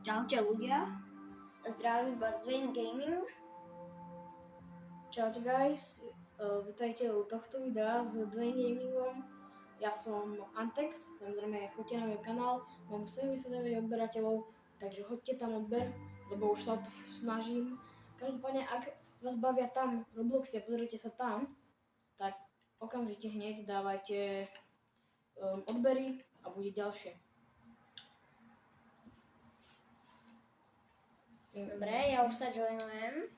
Čaute ľudia, zdraví vás Dwayne Gaming. Čaute guys, vítajte u tohto videa s Dwayne Gamingom. Ja som Antex, samozrejme choďte na môj kanál, mám 79 odberateľov, takže choďte tam odber, lebo už sa to snažím. Každopádne, ak vás bavia tam Robloxy a pozrite sa tam, tak okamžite hneď dávajte odbery a bude ďalšie. Dobre, ja už sa joinujem.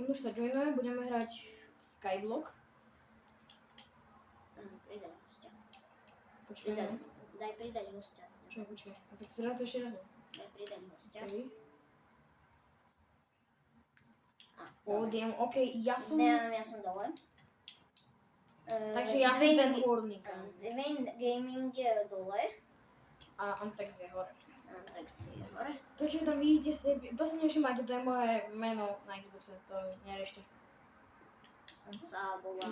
Už sa joinujeme, budeme hrať Skyblock. Pridaj hostia. Počkaj, Daj pridať hostia. počkaj. A tak to rád ešte raz. Daj pridať hostia. Okay. Pódium, OK, ja som dole. Takže ja som ten chôrnik. Dwayne Gaming je dole. A Antex je hore. Antex je hore. To, čo tam vidíte, to si nevšimáte, to je moje meno na Xboxe, to nerešte. On sa volá...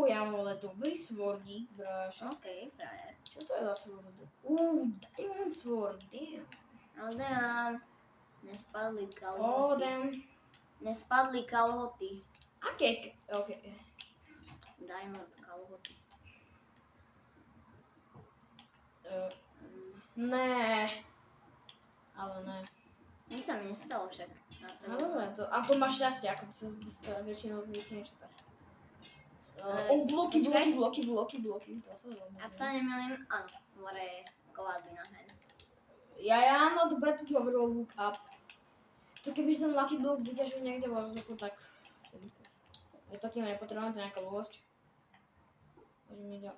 Ja mám ale dobrý swordík, bráš. OK, frajer. Čo to je za sword? Diamond sword, damn. Ale damn. Nespadli Oh, kalhoty. damn. Nespadli kalhoty. Aké? OK. Diamond kalhoty. Ne. Ale ne. Nič sa mi nestalo však. No dobre, ako máš šťastie, ako sa väčšinou zvykne čítať. Bloky, to sa veľmi. Ak sa nemýlim, áno, more je kovadlina hen. Ja, no to preto ti hovoril look up. To kebyže ten Lucky Block vyťažil niekde vo vzduchu, tak si bych to. Je to kým nepotrebujem, to je nejaká blbosť. Môžem ide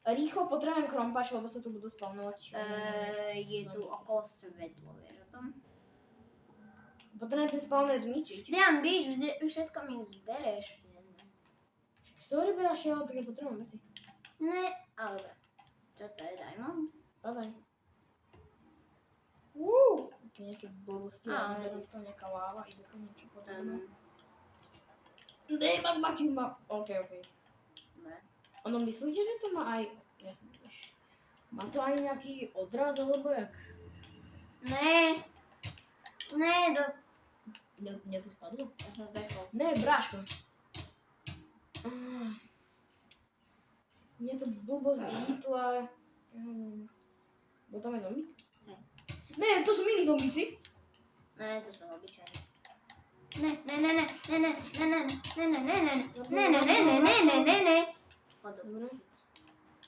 rýchlo potrebujem krompač, lebo sa tu budú spawnovať. Je tu okolo svetlo, vieš o tom? Potrebujem ten spawner zničiť. Damn, bitch, všetko mi zbereš. Sorry, beráš, ale tak ja potrebujem veci. Ne, ale dobre. Čo to je, diamond? Padaj. Nejaké blbosti, ale to nejaká láva, ide to niečo podobné. OK. Dobre. Ono myslíte, že to má aj... Má to aj nejaký odraz, alebo jak? Ne, Mne to spadlo? ja som zdechol. Ne, bráško. Mne to blbosť chytla. Bo tam je zombík? Hej. Ne, to sú mini zombíci. Ne, to sú obyčajné. Ne. Dobre.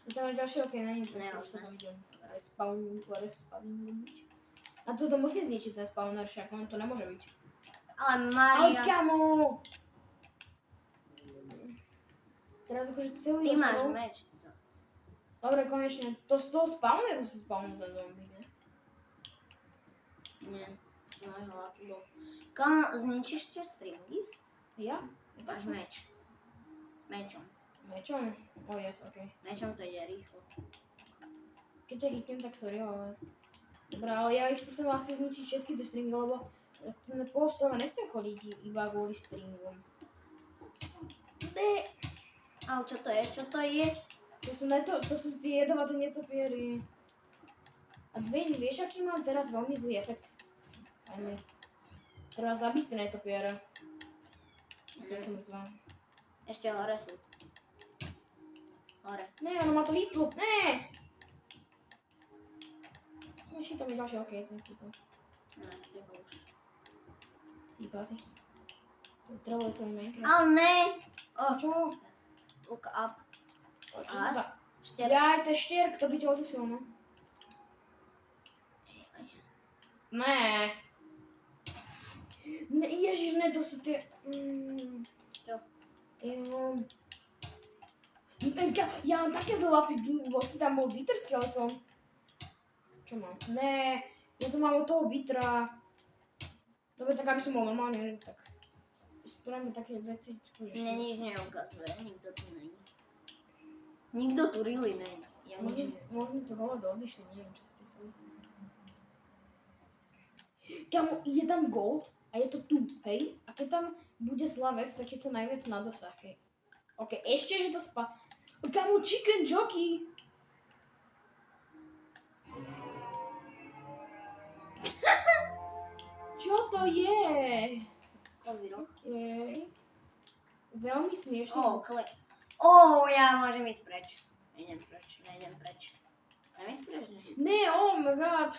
Je tam až ďalšie, OK, není to, Ne, už sa ne. tam idem. Aj spawning byť. A toto musí zničiť ten spawner, však on to nemôže byť. Ale Ale Maria, kamo! Teraz akože celý ty máš ostrov. meč. Dobre, konečne. To z toho spawneru sa spawnul ten zombie, ne? Nie, máš Lucky Block. Kam zničíš tie stringy? Ja? Máš meč. Mečom. Mečom? Yes, OK. Mečom to ide rýchlo. Keď ťa chytnem, tak sorry, ale... Dobre, ale ja ich tu som asi zničiť všetky tie stringy, lebo ten postrove nechcem chodiť iba kvôli stringom. Ne! Ale čo to je? Čo to je? To sú tie jedovaté netopiery. A Dwayne, vieš, aký mám teraz veľmi zlý efekt? Treba zabiť tie netopiere. Keď som mŕtvá. Ešte hore sú. Hore. Ne, ono ma to hitlo. Ne! Ešte tam je ďalšie, OK, ten cípal. Ne, chyba už. Cípatý. To trvalo celý Minecraft. Ale ne! Čo? Look up. Čo sa dá? Štier. Jaj, to je štierk, to by ťa odusil, no. Ne. Ne, ježiš, ne, to sú tie... Čo? Ja mám také zlé lapy, tam bol vítr skeleton. Čo mám? Ne, ja tu mám od toho vítra. Dobre, tak aby som bol normálne, tak... Spravíme také veci, že... Mne nič neukazuje, nikto tu není. Nikto tu really není. Ja nič neviem. Možno to hovado odišli, neviem, čo si tým chceli. Kamo, je tam gold a je to tu, hej? A keď tam bude zlá vec, tak je to najviac na dosah, hej? OK, ešte, že to Kamo, chicken jockey! je? Kozírok. Okay. Veľmi smiešný. Ja môžem ísť preč. Nejdem preč. Chcem ísť preč? Ne, oh my god.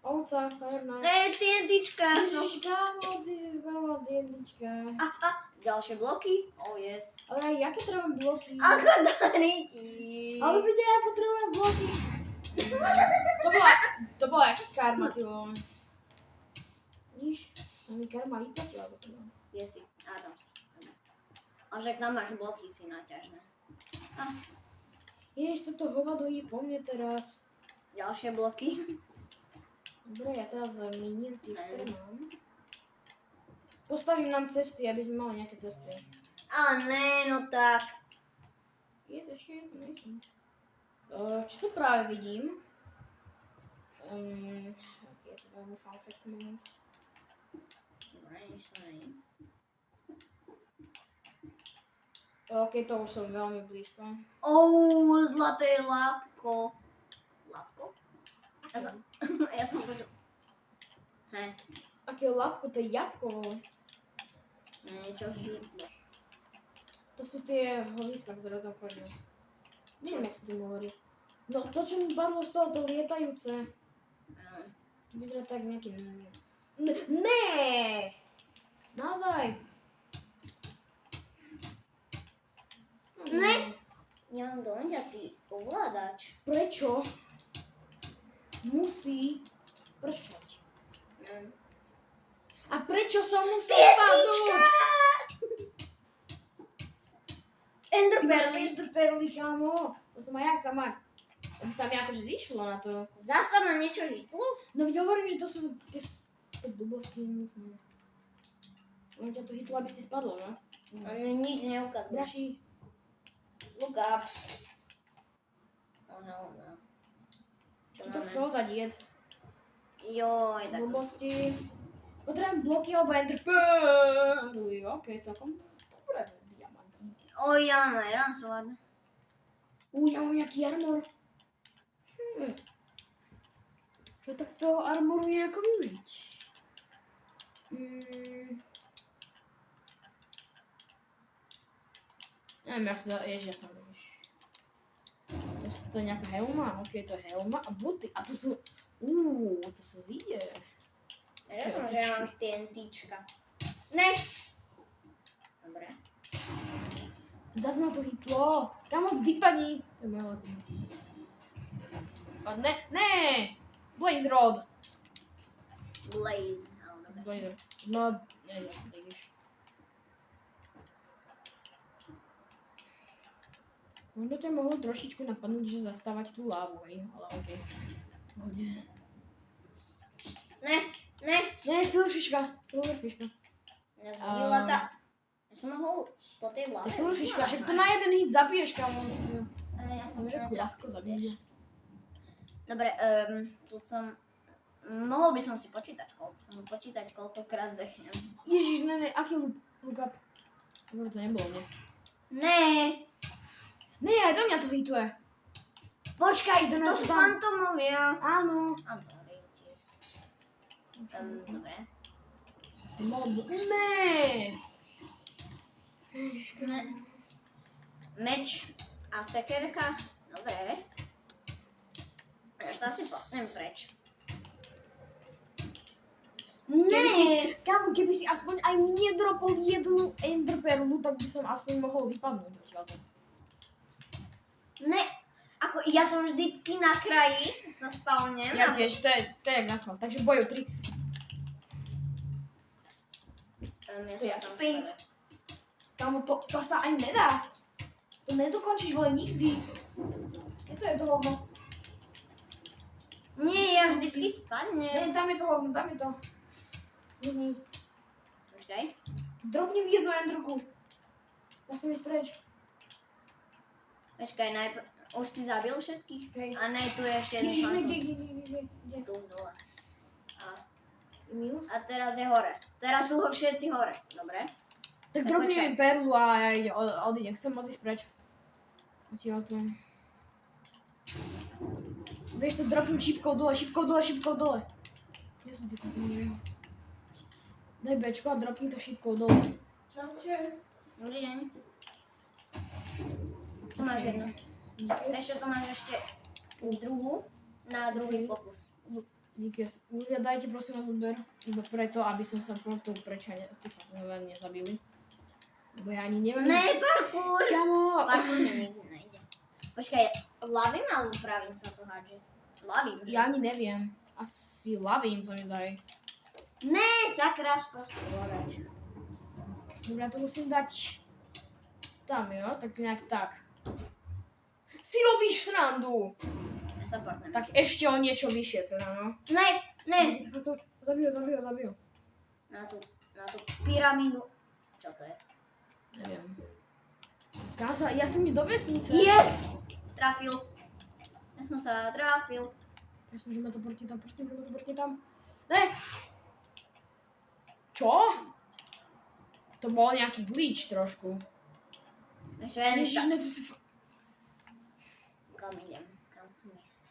Ovca, farná. TNTčka. Ježiš, kámo, ty si skoro mal TNTčka. Ďalšie bloky? Oh yes. Ale aj ja potrebujem bloky. Ako daríky. Ale vidíte, ja potrebujem bloky. To bola jaká karma, ty vole. Víš, sa mi karma vyplatila potom. Kde si? Tam si. A však tam máš bloky si naťažné. Ježiš, toto hovado ide po mne teraz. Ďalšie bloky. Dobre, ja teraz miniem tie, ktoré mám. Postavím nám cesty, aby sme mali nejaké cesty. Ale ne, no tak. Ešte je to nejsem. Čo tu práve vidím? Aký je to veľmi fun fact moment. Dobre, nič to není. OK, to už som veľmi blízko. Zlaté lápko. Lápko? Ja som počul. Hej. Aké lápko, to je jabko, vole. Niečo chytlo. To sú tie holiska, ktoré tam chodia. Neviem, jak sa tomu hovorí. No, to, čo mi padlo z toho, to lietajúce. To vyzerá tak nejaký... Ne! Naozaj! Ne! Ja mám doňatý ovládač. Prečo musí pršať? A prečo som musel spadnúť? Enderperly, kámo. To som aj ja chcel mať. To by sa mi akože zišlo na to. Zasa ma niečo hitlo? No veď hovorím, že to sú tie blbosti, neviem. Ono ťa to hitlo, aby si spadlo, no? Nič neukazuje. Braši. Look up. No. Čo to chcel dať jed? Joj, tak to... Blbosti. Potrebujem bloky alebo enderperly. OK, celkom dobre. Diamanty. Ja mám Iron Sword. Ja mám nejaký armor. Čo takto armoru nejako využiť? Neviem, jak sa dá... Ježiš, ja som vidíš. To je nejaká helma? OK, to je helma a boty. A to sú... to sa zíde. Ja mám TNTčka. Ne! Dobre. Zas ma to hitlo. Kamo, vypadni. To je moje letné. Ne! Blaze Rod. Blaze. Ale dobre. Blaze Rod. No, nevidíš. Možno ťa mohlo trošičku napadnúť, že zastávať tú lávu, hej? Ale okej. Pohode. Ne, Silverfishka. Nezhodila tá. Ja som mohol po tej To hlave. je Silverfishka, však to na jeden hit zabiješ, kamo. Ja som Že ľahko zabiješ. Dobre, tu som... Mohol by som si počítať, koľkokrát zdechnem. Ježiš, ne, aký look up. Dobre, to nebolo, nie? Ne, aj do mňa to hituje. Počkaj, Ideme to sú tam. fantomovia. Áno. Dobre. Som mal... Ne! Meč a sekerka. Dobre. Ja sa asi posnem preč. Kámo, keby si aspoň aj mi nedropol jednu enderperlu, tak by som aspoň mohol vypadnúť. Ne, ako ja som vždycky na kraji, sa spawnem. Ja tiež, to je jak na smak. Takže boju 3. Ja som tam spadol. Kámo, to sa ani nedá. To nedokončíš, vole, nikdy. Je to hovno. Nie, ja vždycky spadnem. Ne, tam je to hovno, tam je to. Počkaj. Dropni mi jednu enderku. Ja som ísť preč. Počkaj, najprv... Už si zabil všetkých? Hej. A ne, tu je ešte jeden Ježiš, fantom. kde? Tu dole. Minus? A teraz je hore. Teraz sú všetci hore. Dobre. Tak Tak dropni počkaj. mi perlu a ja odídem. Chcem odísť preč. Odtiaľ to. Vieš to, dropnem šipkou dole. Kde sú tí fantomovia? Daj Bčko a dropni to šípkou dole. Čaute. Dobrý deň. Tu máš jednu. Díky. Ešte tu máš ešte druhú na druhý pokus. Díky. Ľudia, dajte prosím vás odber. Iba preto, aby som sa potom prečo nezabili. Lebo ja ani neviem. Ne, parkour! Kamo! Parkour mi nikdy nejde. Počkaj, ľavým alebo pravým sa to hádže? Ľavým. že? Ja ani neviem. Asi ľavým to mi daj. Ne, sakra, proste borač. Dobre, ja to musím dať tam, jo? Tak nejak tak. Si robíš srandu! Ja sa portnem. Tak ešte o niečo vyššie teda, no. Ne, Zabijú. na tú pyramídu. Čo to je? Neviem. Káza, ja som ísť do vesnice. Yes! Trafil. Ja som sa trafil. Prosím, že ma to portne tam. Ne! Čo? To bol nejaký glitch trošku. Ešte len Ježiš, sa... ne, to si... Kam idem? Kam chcem ísť?